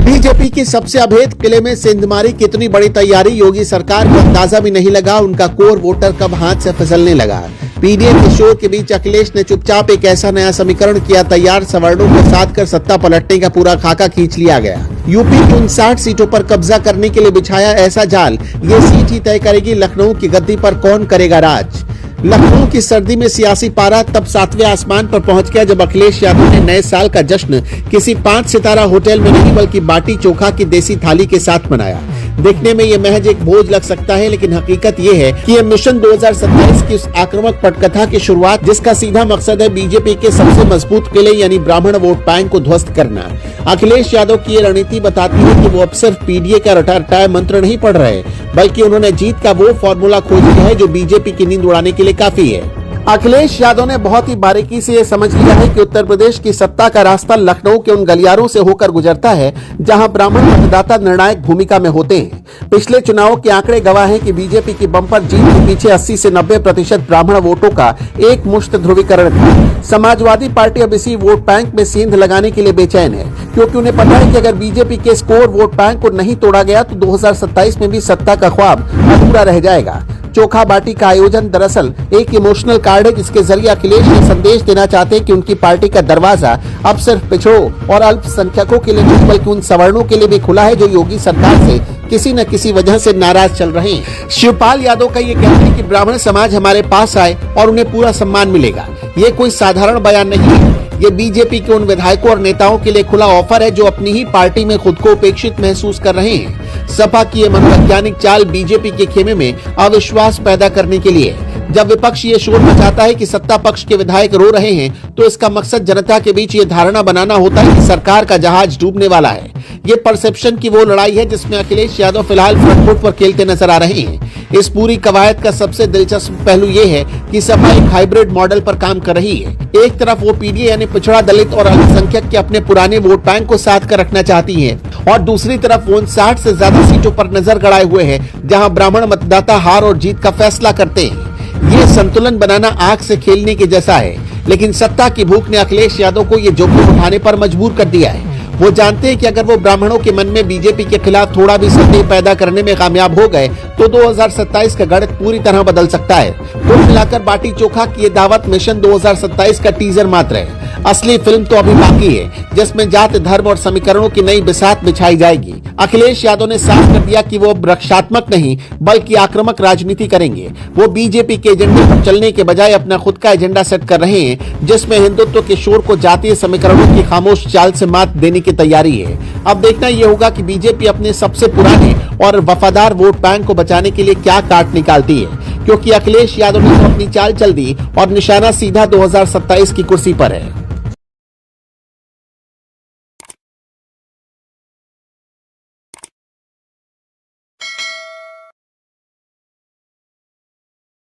BJP की सबसे अभेद किले में सेंधमारी की इतनी बड़ी तैयारी, योगी सरकार को अंदाजा भी नहीं लगा उनका कोर वोटर कब हाथ से फिसलने लगा। पीडीए के शोर के बीच अखिलेश ने चुपचाप एक ऐसा नया समीकरण किया तैयार, सवर्णों को साथ कर सत्ता पलटने का पूरा खाका खींच लिया गया। यूपी की 59 सीटों पर कब्जा करने के लिए बिछाया ऐसा जाल, ये सीट ही तय करेगी लखनऊ की गद्दी पर कौन करेगा राज। लखनऊ की सर्दी में सियासी पारा तब 7वें आसमान पर पहुंच गया जब अखिलेश यादव ने नए साल का जश्न किसी 5 सितारा होटल में नहीं बल्कि बाटी चोखा की देसी थाली के साथ मनाया। देखने में ये महज एक भोज लग सकता है, लेकिन हकीकत ये है कि ये मिशन 2027 की उस आक्रामक पटकथा की शुरुआत जिसका सीधा मकसद है बीजेपी के सबसे मजबूत किले यानी ब्राह्मण वोट बैंक को ध्वस्त करना। अखिलेश यादव की ये रणनीति बताती है कि वो अब सिर्फ पीडीए का रटा मंत्र नहीं पढ़ रहे, बल्कि उन्होंने जीत का वो फॉर्मूला खोज लिया है जो बीजेपी की नींद उड़ाने के लिए काफी है। अखिलेश यादव ने बहुत ही बारीकी से यह समझ लिया है कि उत्तर प्रदेश की सत्ता का रास्ता लखनऊ के उन गलियारों से होकर गुजरता है जहां ब्राह्मण मतदाता निर्णायक भूमिका में होते हैं। पिछले चुनावों के आंकड़े गवाह हैं कि बीजेपी की बम्पर जीत के पीछे 80 से 90% ब्राह्मण वोटों का एक मुश्त ध्रुवीकरण था। समाजवादी पार्टी अब इसी वोट बैंक में सेंध लगाने के लिए बेचैन है, क्योंकि उन्हें पता है कि अगर बीजेपी के स्कोर वोट बैंक को नहीं तोड़ा गया तो 2027 में भी सत्ता का ख्वाब अधूरा रह जाएगा। चोखा बाटी का आयोजन दरअसल एक इमोशनल कार्ड है जिसके जरिए अखिलेश ये संदेश देना चाहते हैं कि उनकी पार्टी का दरवाजा अब सिर्फ पिछड़ों और अल्पसंख्यकों के लिए नहीं बल्कि उन सवर्णों के लिए भी खुला है जो योगी सरकार से किसी न किसी वजह से नाराज चल रहे हैं। शिवपाल यादव का ये कहना है कि ब्राह्मण समाज हमारे पास आए और उन्हें पूरा सम्मान मिलेगा। ये कोई साधारण बयान नहीं है, ये बीजेपी के उन विधायकों और नेताओं के लिए खुला ऑफर है जो अपनी ही पार्टी में खुद को उपेक्षित महसूस कर रहे हैं। सपा की ये मनोवैज्ञानिक चाल बीजेपी के खेमे में अविश्वास पैदा करने के लिए। जब विपक्ष ये शोर मचाता है कि सत्ता पक्ष के विधायक रो रहे हैं तो इसका मकसद जनता के बीच ये धारणा बनाना होता है कि सरकार का जहाज डूबने वाला है। ये परसेप्शन की वो लड़ाई है जिसमें अखिलेश यादव फिलहाल फ्रंट फुट पर खेलते नजर आ रहे हैं। इस पूरी कवायद का सबसे दिलचस्प पहलू ये है कि सपा एक हाइब्रिड मॉडल पर काम कर रही है। एक तरफ वो पीडीए यानी पिछड़ा, दलित और अल्पसंख्यक के अपने पुराने वोट बैंक को साथ कर रखना चाहती है और दूसरी तरफ वो 59 से ज्यादा सीटों पर नजर गड़ाए हुए हैं जहां ब्राह्मण मतदाता हार और जीत का फैसला करते हैं। ये संतुलन बनाना आंख से खेलने के जैसा है, लेकिन सत्ता की भूख ने अखिलेश यादव को ये जोखिम उठाने पर मजबूर कर दिया है। वो जानते हैं कि अगर वो ब्राह्मणों के मन में बीजेपी के खिलाफ थोड़ा भी संदेह पैदा करने में कामयाब हो गए तो 2027 का गणित पूरी तरह बदल सकता है। कुल मिलाकर बाटी चोखा की ये दावत मिशन 2027 का टीजर मात्र है। असली फिल्म तो अभी बाकी है जिसमें जात, धर्म और समीकरणों की नई बिसात बिछाई जाएगी। अखिलेश यादव ने साफ कर दिया कि वो अब रक्षात्मक नहीं बल्कि आक्रामक राजनीति करेंगे। वो बीजेपी के एजेंडे पर चलने के बजाय अपना खुद का एजेंडा सेट कर रहे हैं जिसमें हिंदुत्व के शोर को जातीय समीकरणों की खामोश चाल से मात देने की तैयारी है। अब देखना ये होगा कि बीजेपी अपने सबसे पुराने और वफादार वोट बैंक को बचाने के लिए क्या काट निकालती है, क्योंकि अखिलेश यादव ने तो अपनी चाल चल दी और निशाना सीधा 2027 की कुर्सी पर है।